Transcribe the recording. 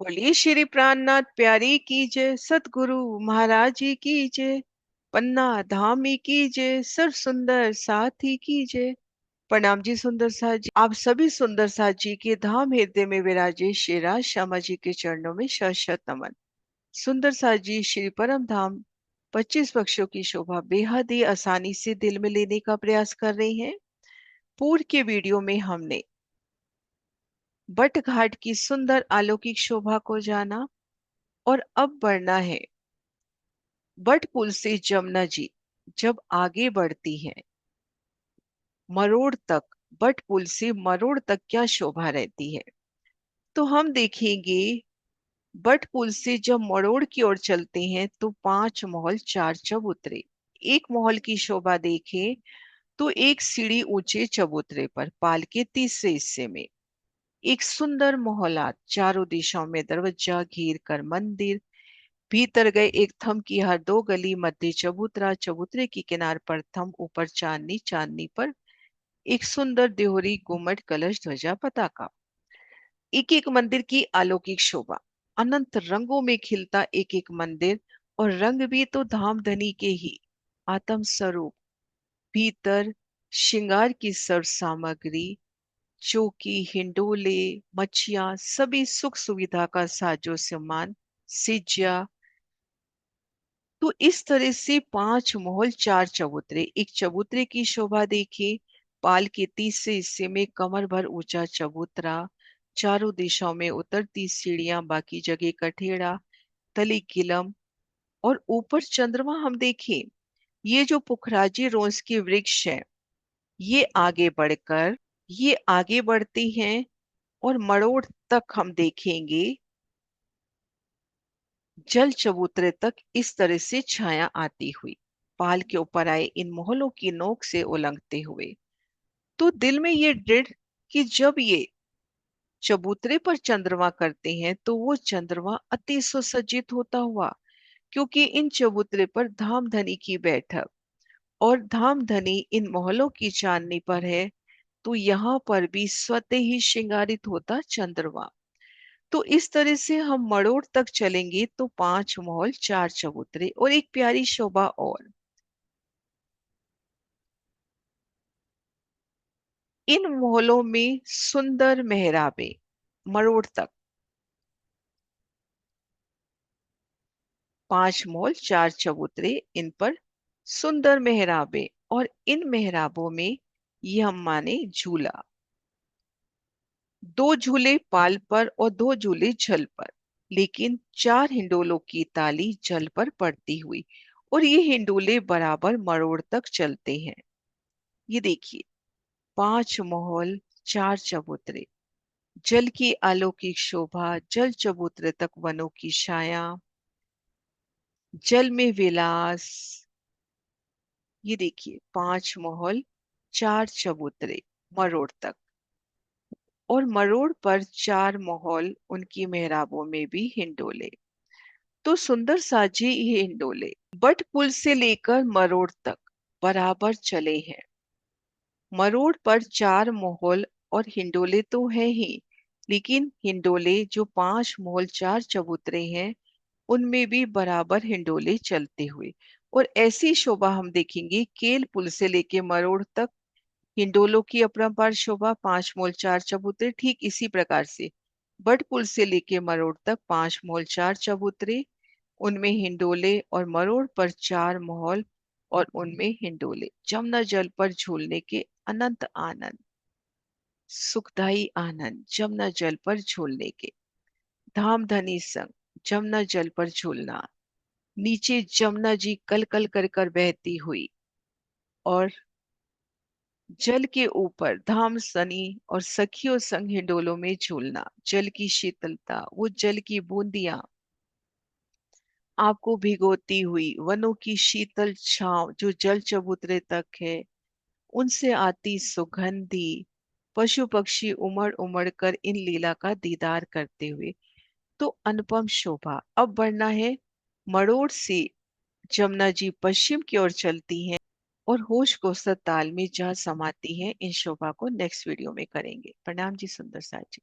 बोलिए श्री प्राणनाथ प्यारी की जय, सतगुरु महाराज जी की जय, पन्ना धामी की जय, सर्व सुंदर साथी की जय। प्रणाम जी सुंदर साथ जी, आप सभी सुंदर साथ जी के धाम हृदय में विराजे श्री राज श्यामा जी के चरणों में शत शत नमन। सुंदर साथ जी श्री परम धाम 25 पक्षों की शोभा बेहद ही आसानी से दिल में लेने का प्रयास कर रहे हैं। पूर्व के वीडियो में हमने बट घाट की सुंदर अलौकिक शोभा को जाना और अब बढ़ना है बट पुल से जमुना जी जब आगे बढ़ती है मरोड़ तक। बट पुल से मरोड़ तक क्या शोभा रहती है, तो हम देखेंगे बट पुल से जब मरोड़ की ओर चलते हैं तो 5 महल 4 चबूतरे। एक महल की शोभा देखें तो एक सीढ़ी ऊंचे चबूतरे पर पाल के तीसरे हिस्से में एक सुंदर मोहल्ला, चारों दिशाओं में दरवाजा घेर कर मंदिर, भीतर गए एक थम की हर 2 गली, मध्य चबूतरा, चबूतरे की किनार पर थम, ऊपर चांदनी, चांदनी पर एक सुंदर देहोरी, गुम्मट, कलश, ध्वजा, पताका। एक एक मंदिर की अलौकिक शोभा, अनंत रंगों में खिलता एक एक मंदिर, और रंग भी तो धामधनी के ही आत्म स्वरूप। भीतर श्रृंगार की सर्व सामग्री, चौकी, हिंडोले, मच्छियां, सभी सुख सुविधा का साजो सामान, सिज्जा। तो इस तरह से 5 महल 4 चबूतरे। एक चबूतरे की शोभा देखिए, पाल के तीसरे हिस्से में कमर भर ऊंचा चबूतरा, चारों दिशाओं में उतरती सीढ़ियां, बाकी जगह कठेड़ा, तली किलम, और ऊपर चंद्रमा। हम देखें ये जो पुखराजी रोज के वृक्ष है, ये आगे बढ़कर ये आगे बढ़ती हैं और मरोड़ तक हम देखेंगे जल चबूतरे तक इस तरह से छाया आती हुई, पाल के ऊपर आए इन मोहलों की नोक से उलंघते हुए। तो दिल में ये दृढ़ कि जब ये चबूतरे पर चंद्रमा करते हैं तो वो चंद्रमा अति सुसज्जित होता हुआ, क्योंकि इन चबूतरे पर धामधनी की बैठक और धामधनी इन मोहलों की चांदनी पर है, तो यहाँ पर भी स्वतः ही श्रृंगारित होता चंद्रमा। तो इस तरह से हम मड़ोड़ तक चलेंगे तो 5 महल 4 चबूतरे और एक प्यारी शोभा और। इन मोहल्लों में सुंदर मेहराबे, मरोड़ तक 5 महल 4 चबूतरे, इन पर सुंदर मेहराबे, और इन मेहराबों में ये हम माने झूला, 2 झूले पाल पर और 2 झूले जल पर, लेकिन 4 हिंडोलों की ताली जल पर पड़ती हुई, और ये हिंडोले बराबर मरोड़ तक चलते हैं। ये देखिए 5 महल 4 चबूतरे, जल की अलौकिक शोभा, जल चबूतरे तक वनों की छाया, जल में विलास। ये देखिए 5 महल 4 चबूतरे मरोड़ तक, और मरोड़ पर 4 महल उनकी मेहराबों में भी हिंडोले। तो सुंदर साजी ये हिंडोले बट पुल से लेकर मरोड़ तक बराबर चले हैं। मरोड़ पर 4 महल और हिंडोले तो है ही, लेकिन हिंडोले जो 5 महल 4 चबूतरे हैं उनमें भी बराबर हिंडोले चलते हुए। और ऐसी शोभा हम देखेंगे केल पुल से लेके मरोड़ तक, हिंडोलों की अपरंपार शोभा, 5 महल 4 चबूतरे। ठीक इसी प्रकार से बट पुल से लेके मरोड़ तक 5 महल 4 चबूतरे, उनमें हिंडोले, और मरोड़ पर 4 महल और उनमें हिंडोले। जमुना जल पर झूलने के अनंत आनंद, सुखदाई आनंद जमुना जल पर झूलने के। धाम धनी संग जमुना जल पर झूलना, नीचे जमुना जी कल कल कर कर बहती हुई, और जल के ऊपर धाम सनी और सखियों संग हिंडोलों में झूलना। जल की शीतलता, वो जल की बूंदियां आपको भिगोती हुई, वनों की शीतल छांव जो जल चबूतरे तक है, उनसे आती सुगंधी, पशु पक्षी उमड़ उमड़ कर इन लीला का दीदार करते हुए। तो अनुपम शोभा। अब बढ़ना है मड़ोड़ से जमुना जी पश्चिम की ओर चलती हैं और होश को ताल में जा समाती हैं। इन शोभा को नेक्स्ट वीडियो में करेंगे। प्रणाम जी सुंदर साथ जी।